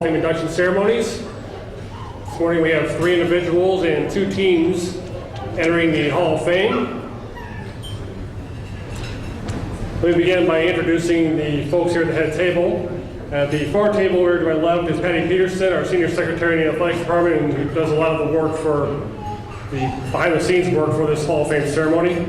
Fame induction ceremonies. This morning we have 3 individuals and 2 teams entering the Hall of Fame. Let me begin by introducing the folks here at the head table. At the far table here to my left is Patty Peterson, our Senior Secretary in the Athletics Department, and who does a lot of the work for the behind-the-scenes work for this Hall of Fame ceremony.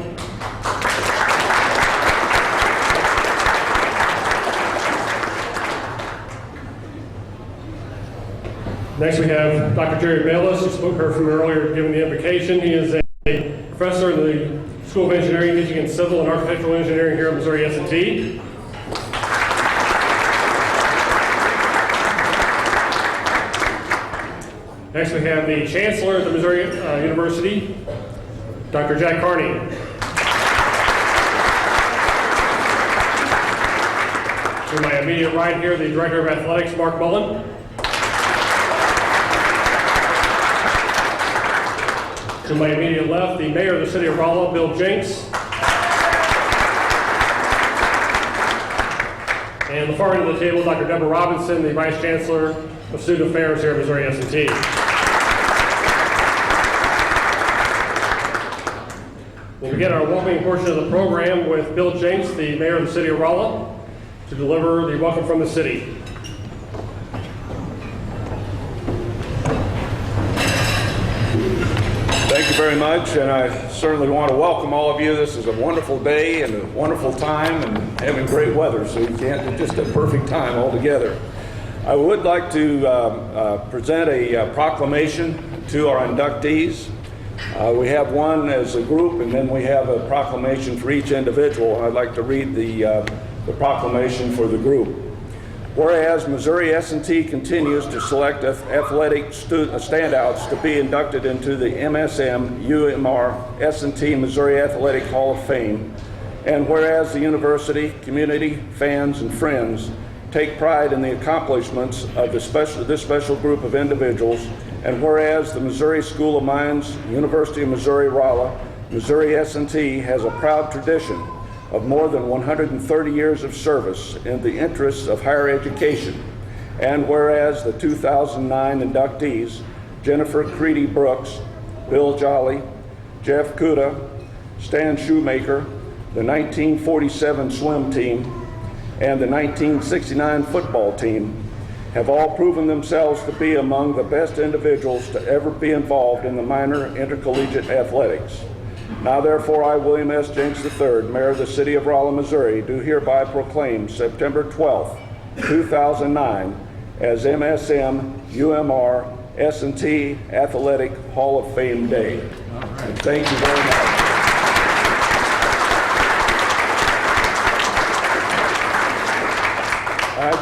Next we have Dr. Jerry Bayless, who spoke her from earlier giving the invocation. He is a professor in the School of Engineering, teaching in civil and architectural engineering here at Missouri S&T. Next we have the Chancellor at the Missouri University, Dr. Jack Carney. To my immediate right here, the Director of Athletics, Mark Mullen. To my immediate left, the Mayor of the City of Rolla, Bill Jenks. And the far end of the table, Dr. Deborah Robinson, the Vice Chancellor of Student Affairs here at Missouri S&T. We'll begin our welcoming portion of the program with Bill Jenks, the Mayor of the City of Rolla, to deliver the welcome from the city. Thank you very much, and I certainly want to welcome all of you. This is a wonderful day and a wonderful time and having great weather, so you can't, just a perfect time altogether. I would like to present a proclamation to our inductees. We have one as a group, and then we have a proclamation for each individual. I'd like to read the proclamation for the group. Whereas Missouri S&T continues to select athletic standouts to be inducted into the MSM UMR S&T Missouri Athletic Hall of Fame, and whereas the university, community, fans, and friends take pride in the accomplishments of this special group of individuals, and whereas the Missouri School of Mines, University of Missouri Rolla, Missouri S&T has a proud tradition of more than 130 years of service in the interests of higher education. And whereas the 2009 inductees, Jennifer Creedy Brooks, Bill Jolly, Jeff Kuda, Stan Shoemaker, the 1947 swim team, and the 1969 football team have all proven themselves to be among the best individuals to ever be involved in the minor intercollegiate athletics. Now therefore I, William S. Jenks III, Mayor of the City of Rolla, Missouri, do hereby proclaim September 12th, 2009 as MSM UMR S&T Athletic Hall of Fame Day. And thank you very much.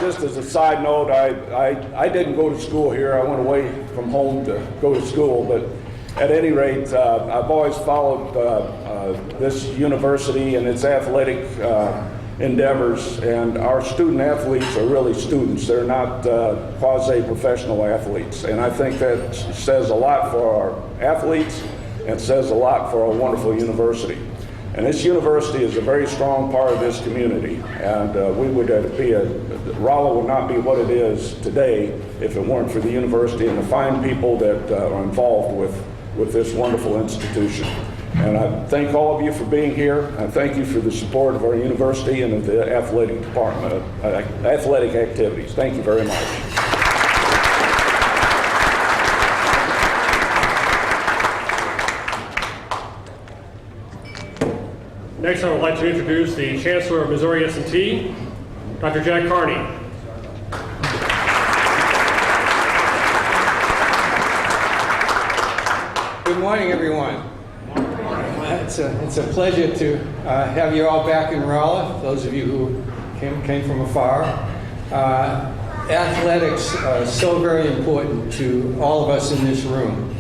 Just as a side note, I didn't go to school here. I went away from home to go to school, but at any rate, I've always followed this university and its athletic endeavors, and our student athletes are really students. They're not quasi-professional athletes, and I think that says a lot for our athletes and says a lot for our wonderful university. And this university is a very strong part of this community, and Rolla would not be what it is today if it weren't for the university and the fine people that are involved with this wonderful institution. And I thank all of you for being here. I thank you for the support of our university and of the athletic department, athletic activities. Thank you very much. Next, I would like to introduce the Chancellor of Missouri S&T, Dr. Jack Carney. Good morning, everyone. It's a pleasure to have you all back in Rolla, those of you who came from afar. Athletics are so very important to all of us in this room.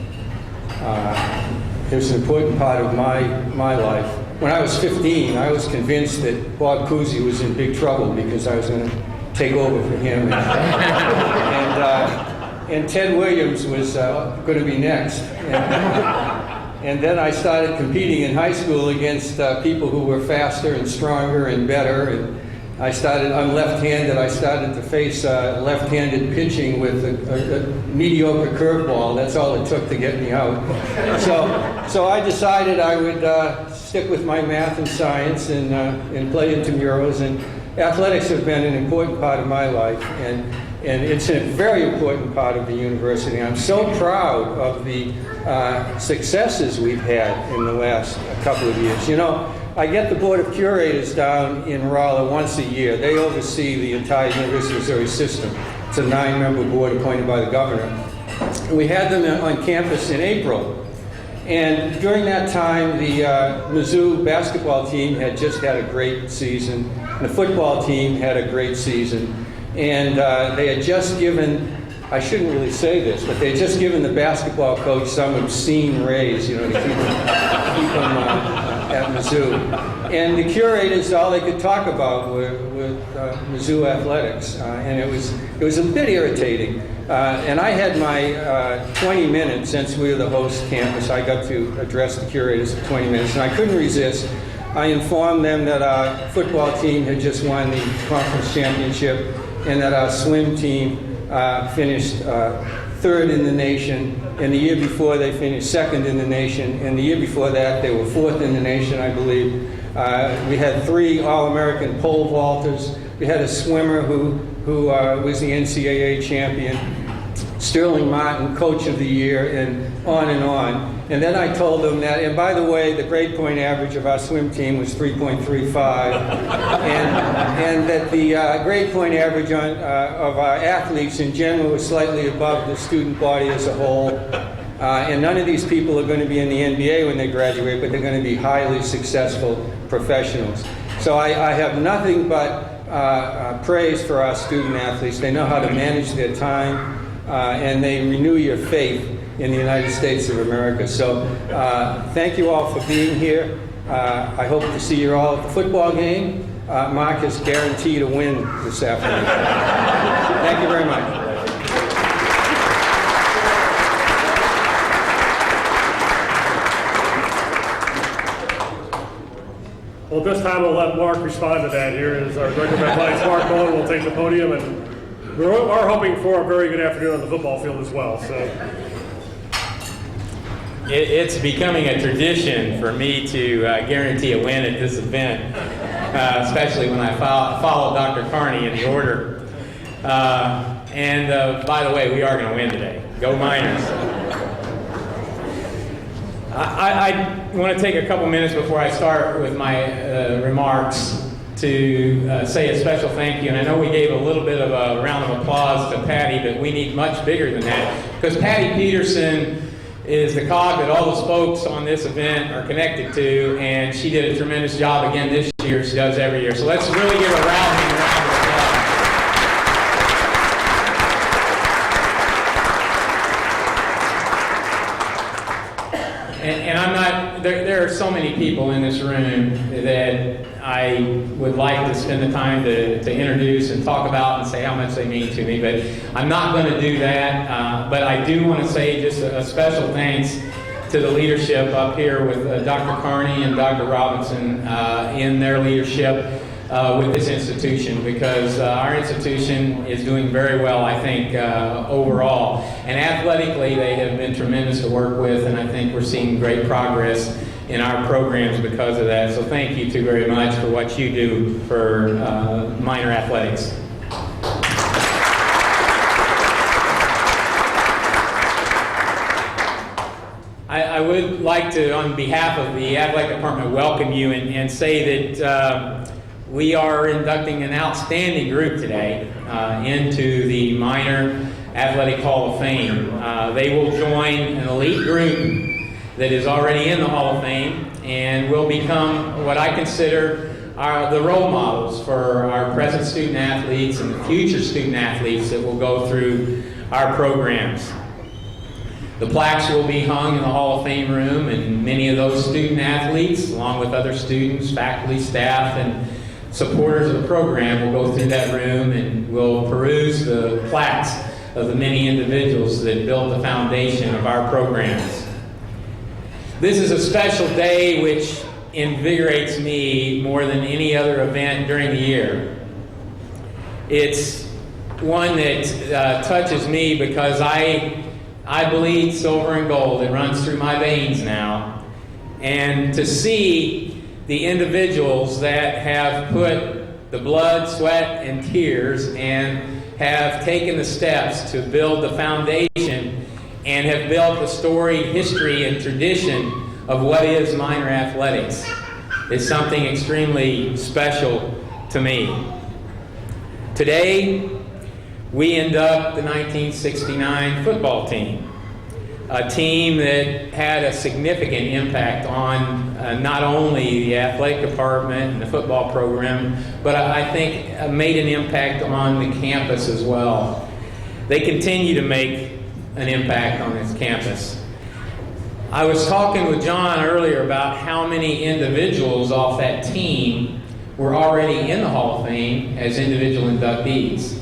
It was an important part of my life. When I was 15, I was convinced that Bob Cousy was in big trouble because I was going to take over for him. And Ted Williams was going to be next. And then I started competing in high school against people who were faster and stronger and better. I'm left-handed. I started to face left-handed pitching with a mediocre curveball. That's all it took to get me out. So I decided I would stick with my math and science and play intramurals. And athletics have been an important part of my life, and it's a very important part of the university. I'm so proud of the successes we've had in the last couple of years. You know, I get the Board of Curators down in Rolla once a year. They oversee the entire University of Missouri system. It's a 9-member board appointed by the governor. And we had them on campus in April. And during that time, the Mizzou basketball team had just had a great season. The football team had a great season. And they had just given, I shouldn't really say this, but they had just given the basketball coach some obscene raise, you know, to keep him at Mizzou. And the curators, all they could talk about were Mizzou athletics. And it was a bit irritating. And I had my 20 minutes, since we were the host campus. I got to address the curators for 20 minutes, and I couldn't resist. I informed them that our football team had just won the conference championship, and that our swim team finished third in the nation, and the year before they finished second in the nation, and the year before that they were fourth in the nation, I believe. We had 3 All-American pole vaulters. We had a swimmer who was the NCAA champion, Sterling Martin, Coach of the Year, and on and on. And then I told them that, and by the way, the grade point average of our swim team was 3.35, and that the grade point average of our athletes in general was slightly above the student body as a whole. And none of these people are going to be in the NBA when they graduate, but they're going to be highly successful professionals. So I have nothing but praise for our student athletes. They know how to manage their time, and they renew your faith in the United States of America. So thank you all for being here. I hope to see you all at the football game. Mark is guaranteed a win this afternoon. Thank you very much. Well, this time I'll let Mark respond to that. Here is our Director of Athletics, Mark Bowen, will take the podium, and we are hoping for a very good afternoon on the football field as well. So. It's becoming a tradition for me to guarantee a win at this event, especially when I follow Dr. Carney in the order. And by the way, we are going to win today. Go Miners. I want to take a couple minutes before I start with my remarks to say a special thank you. And I know we gave a little bit of a round of applause to Patty, but we need much bigger than that, because Patty Peterson is the cog that all the spokes on this event are connected to, and she did a tremendous job again this year. She does every year. So let's really give a round of applause. And I'm not, there are so many people in this room that I would like to spend the time to introduce and talk about and say how much they mean to me, but I'm not going to do that. But I do want to say just a special thanks to the leadership up here with Dr. Carney and Dr. Robinson in their leadership with this institution, because our institution is doing very well, I think, overall. And athletically, they have been tremendous to work with, and I think we're seeing great progress in our programs because of that. So thank you two very much for what you do for minor athletics. I would like to, on behalf of the athletic department, welcome you and say that we are inducting an outstanding group today into the Minor Athletic Hall of Fame. They will join an elite group that is already in the Hall of Fame and will become what I consider the role models for our present student athletes and the future student athletes that will go through our programs. The plaques will be hung in the Hall of Fame room, and many of those student athletes, along with other students, faculty, staff, and supporters of the program, will go through that room and will peruse the plaques of the many individuals that built the foundation of our programs. This is a special day which invigorates me more than any other event during the year. It's one that touches me because I bleed silver and gold. It runs through my veins now. And to see the individuals that have put the blood, sweat, and tears and have taken the steps to build the foundation and have built the storied history and tradition of what is minor athletics is something extremely special to me. Today, we induct the 1969 football team, a team that had a significant impact on not only the athletic department and the football program, but I think made an impact on the campus as well. They continue to make an impact on this campus. I was talking with John earlier about how many individuals off that team were already in the Hall of Fame as individual inductees.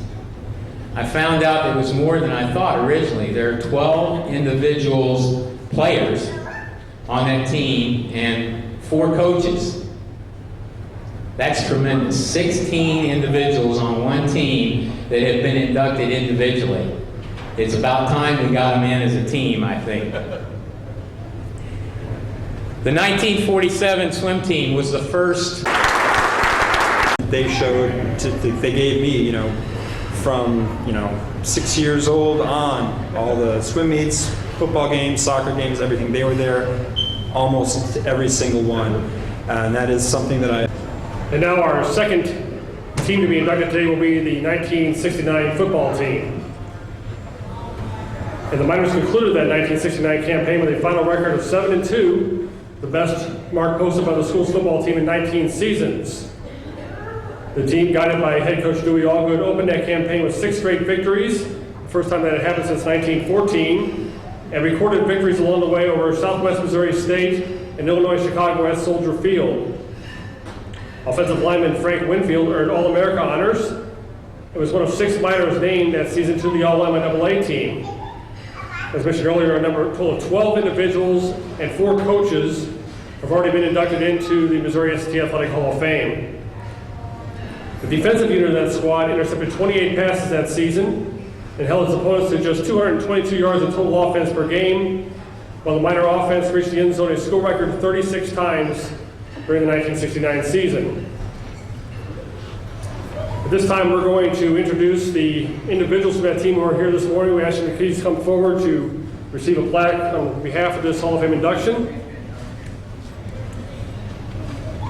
I found out it was more than I thought originally. There are 12 individuals, players, on that team and 4 coaches. That's tremendous. 16 individuals on one team that have been inducted individually. It's about time we got them in as a team, I think. The 1947 swim team was the first. They gave me, from 6 years old on, all the swim meets, football games, soccer games, everything. They were there almost every single one, and that is something that I. And now our second team to be inducted today will be the 1969 football team. And the Miners concluded that 1969 campaign with a final record of 7-2, the best mark posted by the school's football team in 19 seasons. The team, guided by head coach Dewey Allgood, opened that campaign with 6 straight victories, the first time that had happened since 1914, and recorded victories along the way over Southwest Missouri State and Illinois Chicago at Soldier Field. Offensive lineman Frank Winfield earned All-America honors and was one of 6 Miners named that season to the All-MNAA team. As mentioned earlier, a total of 12 individuals and 4 coaches have already been inducted into the Missouri ST Athletic Hall of Fame. The defensive unit of that squad intercepted 28 passes that season and held its opponents to just 222 yards of total offense per game, while the Miner offense reached the end zone a school record 36 times during the 1969 season. At this time, we're going to introduce the individuals from that team who are here this morning. We ask you to please come forward to receive a plaque on behalf of this Hall of Fame induction.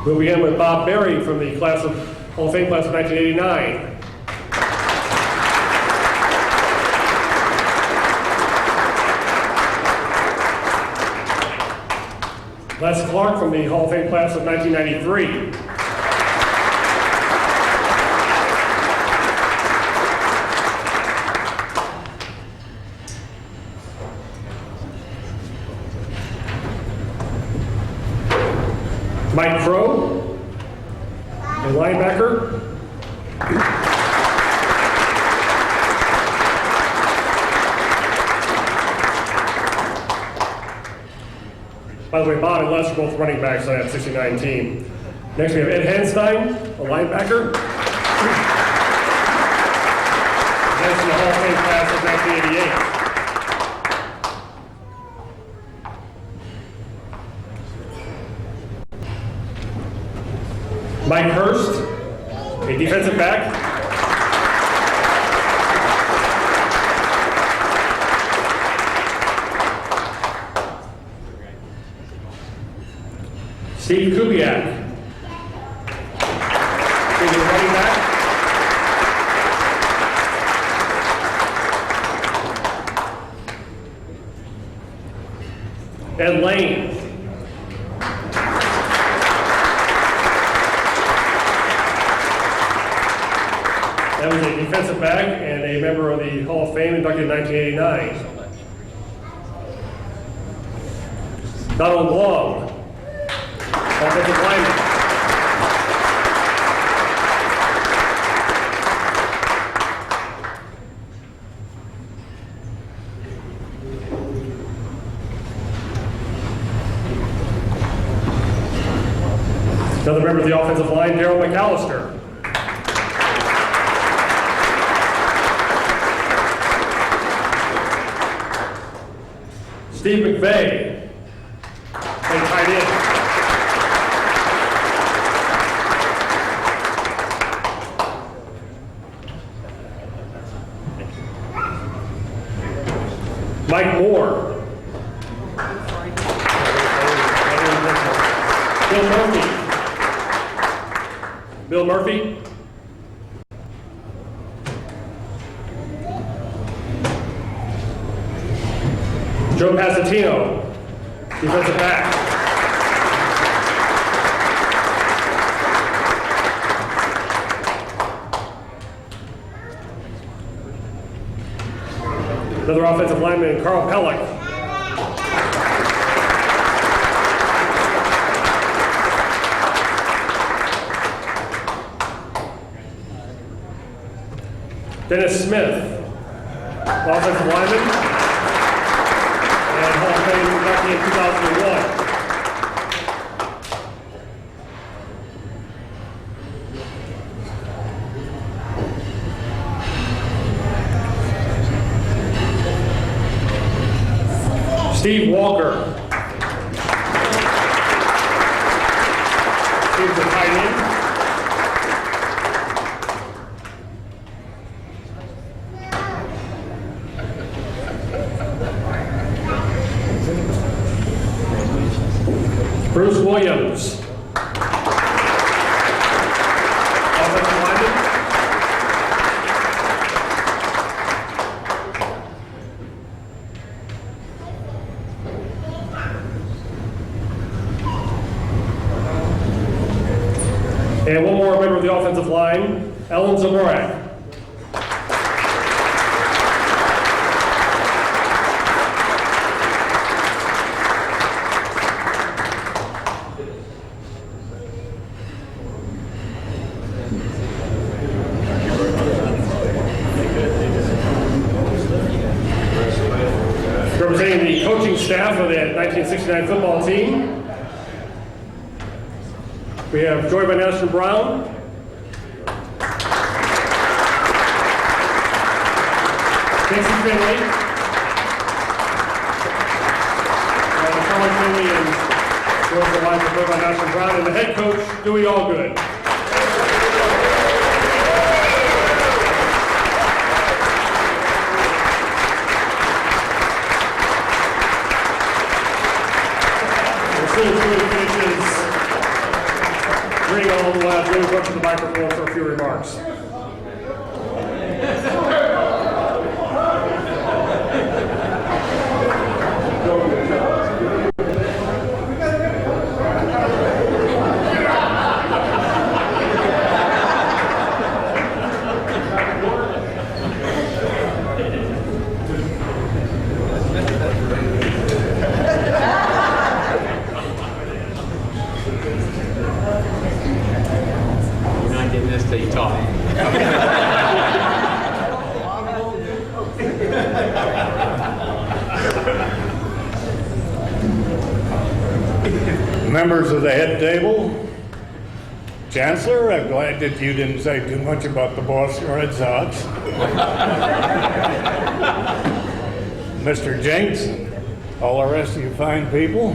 We'll begin with Bob Berry from the Hall of Fame class of 1989. Les Clark from the Hall of Fame class of 1993. Mike Crow, a linebacker. By the way, Bob and Les are both running backs on that 69 team. Next we have Ed Henstein, a linebacker. That's in the Hall of Fame class of 1988. Mike Hurst, a defensive back. Steve Kubiak, is a running back. Ed Lane. That was a defensive back and a member of the Hall of Fame inducted in 1989. Donald Long, offensive lineman. Another member of the offensive line, Darryl McAllister. Steve McVeigh, playing tight end. Mike Moore. Bill Murphy. Joe Pasatino, defensive back. Another offensive lineman, Carl Pellick. Dennis Smith, offensive lineman, and Hall of Fame inductee in 2001. Steve Walker. Steve's a tight end. Bruce Williams. Offensive lineman. And one more member of the offensive line, Ellen Zamorak. Representing the coaching staff of that 1969 football team, we have Joy Van Asten Brown, Casey Finley, Colin Finley, and George the line for Joy Van Asten Brown, and the head coach, Dewey Allgood. As soon as Dewey finishes bring all the lads really up to the microphone for a few remarks. Till you talk. Members of the head table, Chancellor, I'm glad that you didn't say too much about the Boston Red Sox. Mr. Jenks, and all the rest of you fine people.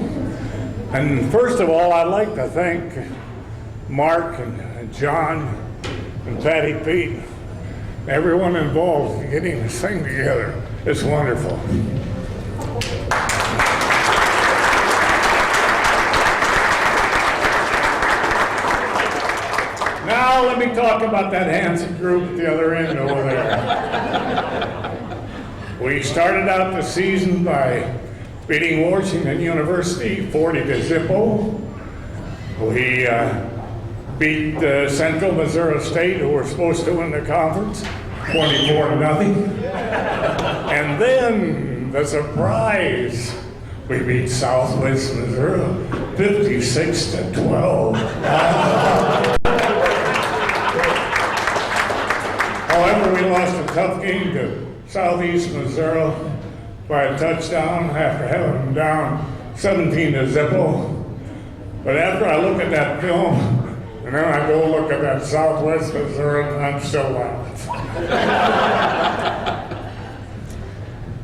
And first of all, I'd like to thank Mark and John and Patty Pete, everyone involved in getting this thing together. It's wonderful. Now let me talk about that handsome group at the other end over there. We started out the season by beating Washington University 40-0. We beat Central Missouri State, who were supposed to win the conference, 24-0. And then the surprise, we beat Southwest Missouri 56-12. However, we lost a tough game to Southeast Missouri by a touchdown after having them down 17-0. But after I look at that film, and then I go look at that Southwest Missouri, and I'm still laughing.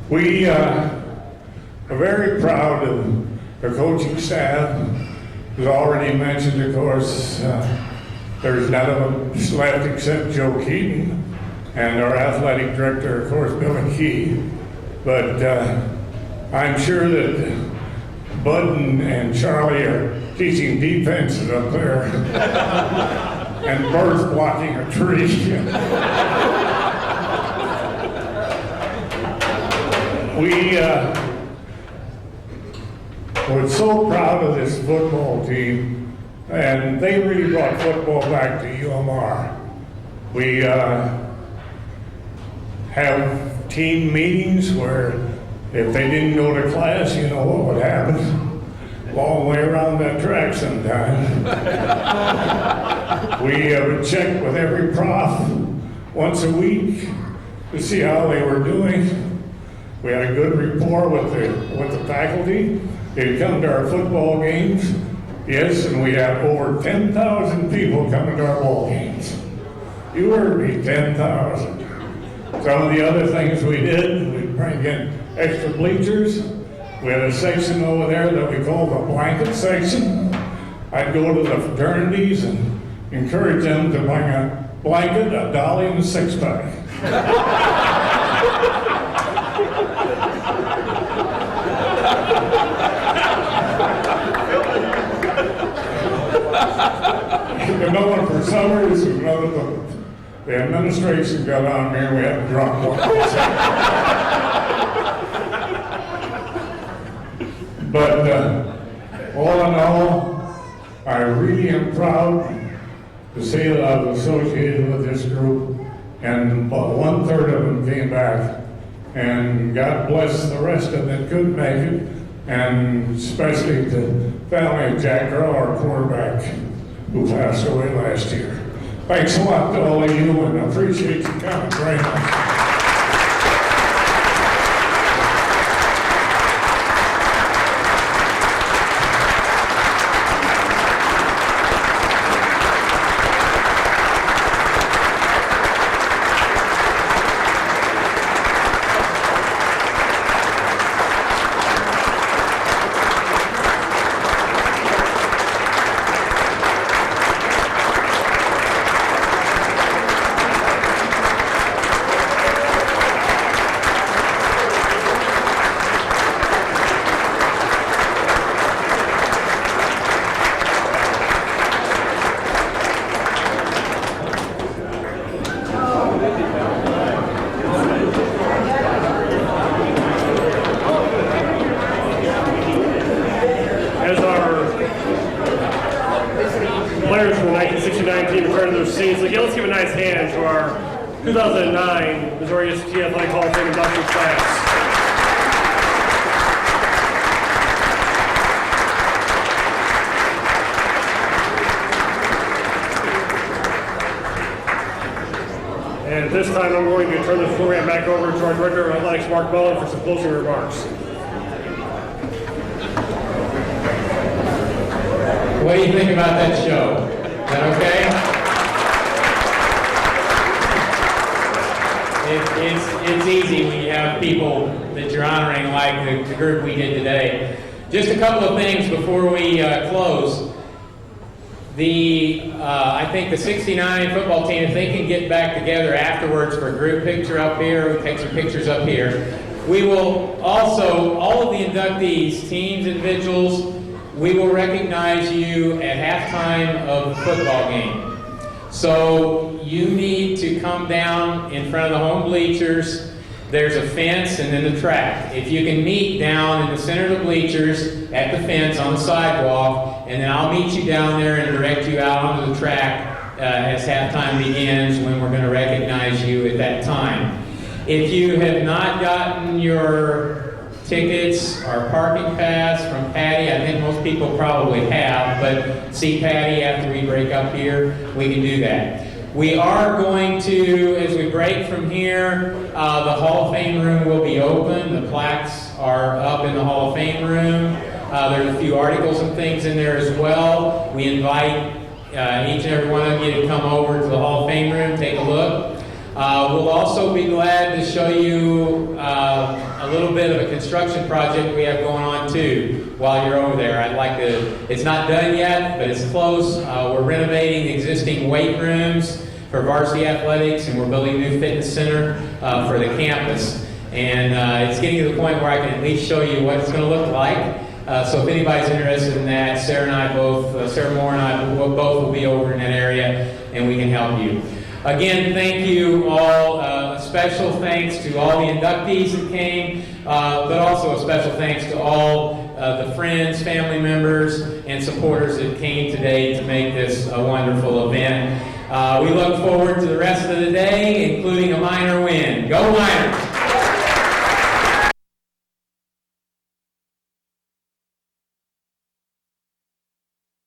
We I'm very proud of the coaching staff. As already mentioned, of course, there's none of them left except Joe Keaton and our athletic director, of course, Billy Key. But I'm sure that Bud and Charlie are teaching defenses up there and birds blocking a tree. We're so proud of this football team, and they really brought football back to UMR. We have team meetings where if they didn't go to class, you know what would happen? Long way around that track sometimes. We would check with every prof once a week to see how they were doing. We had a good rapport with the faculty. They'd come to our football games. Yes, and we have over 10,000 people coming to our ball games. You heard me, 10,000. Some of the other things we did, we'd bring in extra bleachers. We had a section over there that we called the blanket section. I'd go to the fraternities and encourage them to bring a blanket, a dolly, and a six-pack. Another for summers, another the administration got on here, we had a drunk one. But all in all, I really am proud to say that I was associated with this group, and about 1/3 of them came back, and God bless the rest of them that couldn't make it, and especially the family of Jack Earl, our quarterback, who passed away last year. Thanks a lot to all of you, and I appreciate you coming very much. Players from the 1969 team return to their seats. Again, let's give a nice hand to our 2009 Missouri SAT Athletic Hall of Fame induction class. And at this time, I'm going to turn the program back over to our Director of Athletics, Mark Mullen, for some closing remarks. What do you think about that show? Is that okay? It's easy when you have people that you're honoring like the group we did today. Just a couple of things before we close. I think the 69 football team, if they can get back together afterwards for a group picture up here, we take some pictures up here. We will also, all of the inductees, teams, individuals, we will recognize you at halftime of the football game. So you need to come down in front of the home bleachers. There's a fence and then the track. If you can meet down in the center of the bleachers at the fence on the sidewalk, and then I'll meet you down there and direct you out onto the track as halftime begins, when we're going to recognize you at that time. If you have not gotten your tickets or parking pass from Patty, I think most people probably have, but see Patty after we break up here, we can do that. We are going to, as we break from here, the Hall of Fame room will be open. The plaques are up in the Hall of Fame room. There's a few articles and things in there as well. We invite each and every one of you to come over to the Hall of Fame room, take a look. We'll also be glad to show you a a little bit of a construction project we have going on too while you're over there. I'd like to, it's not done yet, but it's close. We're renovating existing weight rooms for varsity athletics, and we're building a new fitness center for the campus. And it's getting to the point where I can at least show you what it's going to look like. So if anybody's interested in that, Sarah Moore and I both will be over in that area, and we can help you. Again, thank you all. A special thanks to all the inductees that came, but also a special thanks to all the friends, family members, and supporters that came today to make this a wonderful event. We look forward to the rest of the day, including a minor win. Go Miners!